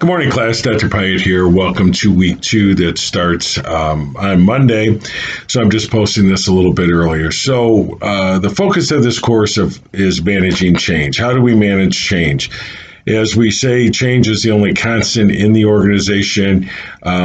Good morning, class. Dr. Pyatt here. Welcome to week 2 that starts on Monday. So I'm just posting this a little bit earlier. So the focus of this course is managing change. How do we manage change? As we say, change is the only constant in the organization.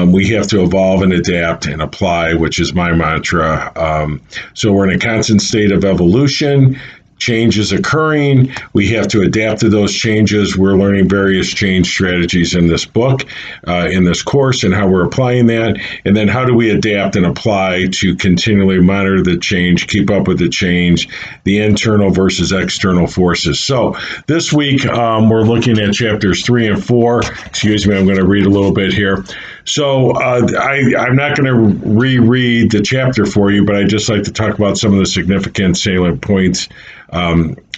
We have to evolve and adapt and apply, which is my mantra. So we're in a constant state of evolution. Change is occurring. We have to adapt to those changes. We're learning various change strategies in this book, in this course, and how we're applying that. And then how do we adapt and apply to continually monitor the change, keep up with the change, the internal versus external forces. So this week, we're looking at chapters 3 and 4. Excuse me, I'm going to read a little bit here. So I'm not going to reread the chapter for you, but I'd just like to talk about some of the significant salient points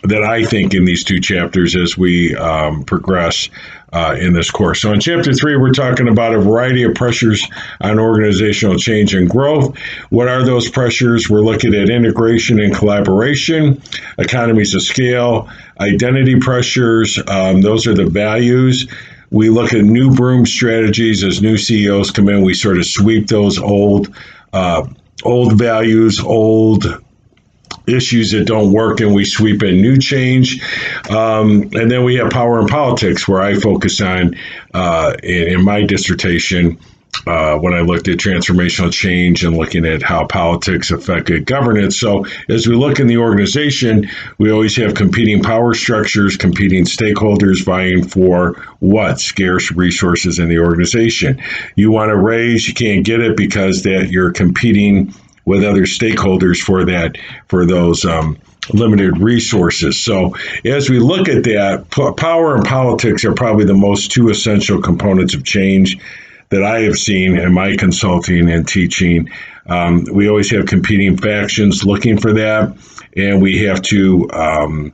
that I think in these two chapters as we progress in this course. So in chapter 3, we're talking about a variety of pressures on organizational change and growth. What are those pressures? We're looking at integration and collaboration, economies of scale, identity pressures. Those are the values. We look at new broom strategies as new CEOs come in. We sort of sweep those old values, old issues that don't work, and we sweep in new change. And then we have power and politics, where I focus on in my dissertation when I looked at transformational change and looking at how politics affect good governance. So as we look in the organization, we always have competing power structures, competing stakeholders vying for what? Scarce resources in the organization. You want to raise, you can't get it because that you're competing with other stakeholders for those limited resources. So as we look at that, power and politics are probably the most two essential components of change that I have seen in my consulting and teaching. We always have competing factions looking for that, and we have to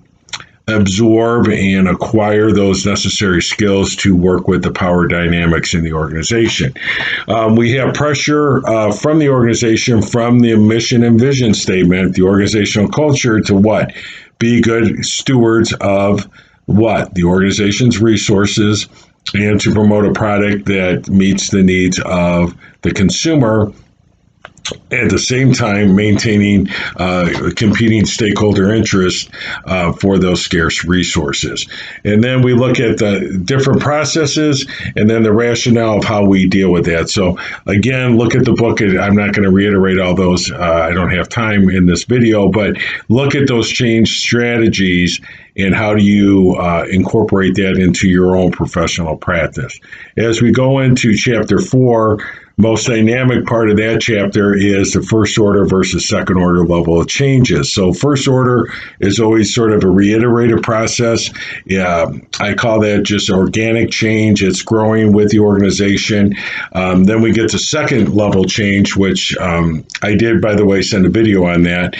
absorb and acquire those necessary skills to work with the power dynamics in the organization. We have pressure from the organization, from the mission and vision statement, the organizational culture, to what? Be good stewards of what? The organization's resources, and to promote a product that meets the needs of the consumer, at the same time maintaining competing stakeholder interest for those scarce resources. And then we look at the different processes and then the rationale of how we deal with that. So again, look at the book. I'm not going to reiterate all those. I don't have time in this video, but look at those change strategies and how do you incorporate that into your own professional practice. As we go into chapter 4, most dynamic part of that chapter is the first order versus second order level of changes. So first order is always sort of a reiterative process. I call that just organic change. It's growing with the organization. Then we get to second level change, which I did, by the way, send a video on that,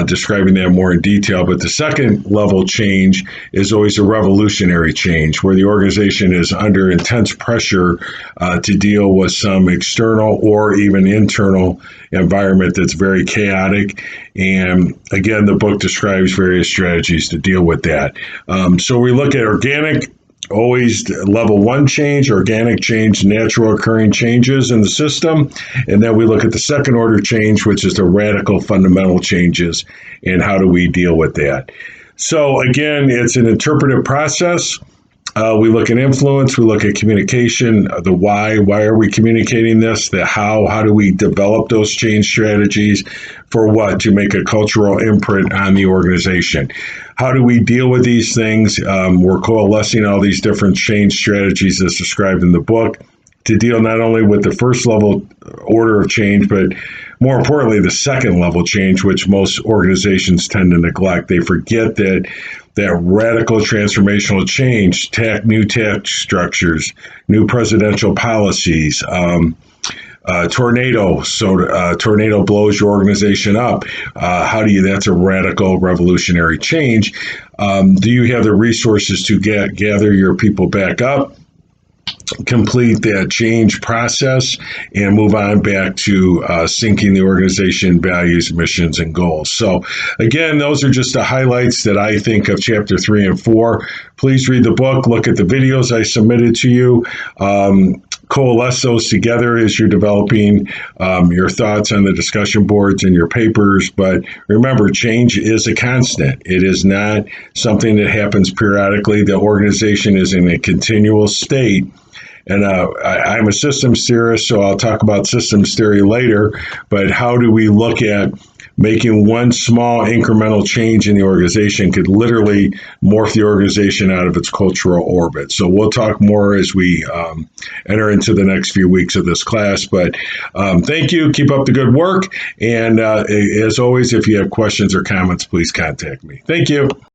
describing that more in detail. But the second level change is always a revolutionary change, where the organization is under intense pressure to deal with some external or even internal environment that's very chaotic. And again, the book describes various strategies to deal with that. So we look at organic, always level 1 change, organic change, natural occurring changes in the system. And then we look at the second order change, which is the radical fundamental changes, and how do we deal with that. So again, it's an interpretive process. We look at influence, we look at communication, the why are we communicating this, the how do we develop those change strategies for what? To make a cultural imprint on the organization. How do we deal with these things? We're coalescing all these different change strategies as described in the book to deal not only with the first level order of change, but more importantly, the second level change, which most organizations tend to neglect. They forget that radical transformational change, new tax structures, new presidential policies, tornado blows your organization up. That's a radical revolutionary change. Do you have the resources to gather your people back up? complete that change process and move on back to syncing the organization values, missions, and goals. So, again, those are just the highlights that I think of chapter 3 and 4. Please read the book, look at the videos I submitted to you. Coalesce those together as you're developing your thoughts on the discussion boards and your papers. But remember, change is a constant. It is not something that happens periodically. The organization is in a continual state. And I'm a systems theorist, so I'll talk about systems theory later. But how do we look at making one small incremental change in the organization could literally morph the organization out of its cultural orbit? So we'll talk more as we enter into the next few weeks of this class. But thank you. Keep up the good work. And as always, if you have questions or comments, please contact me. Thank you.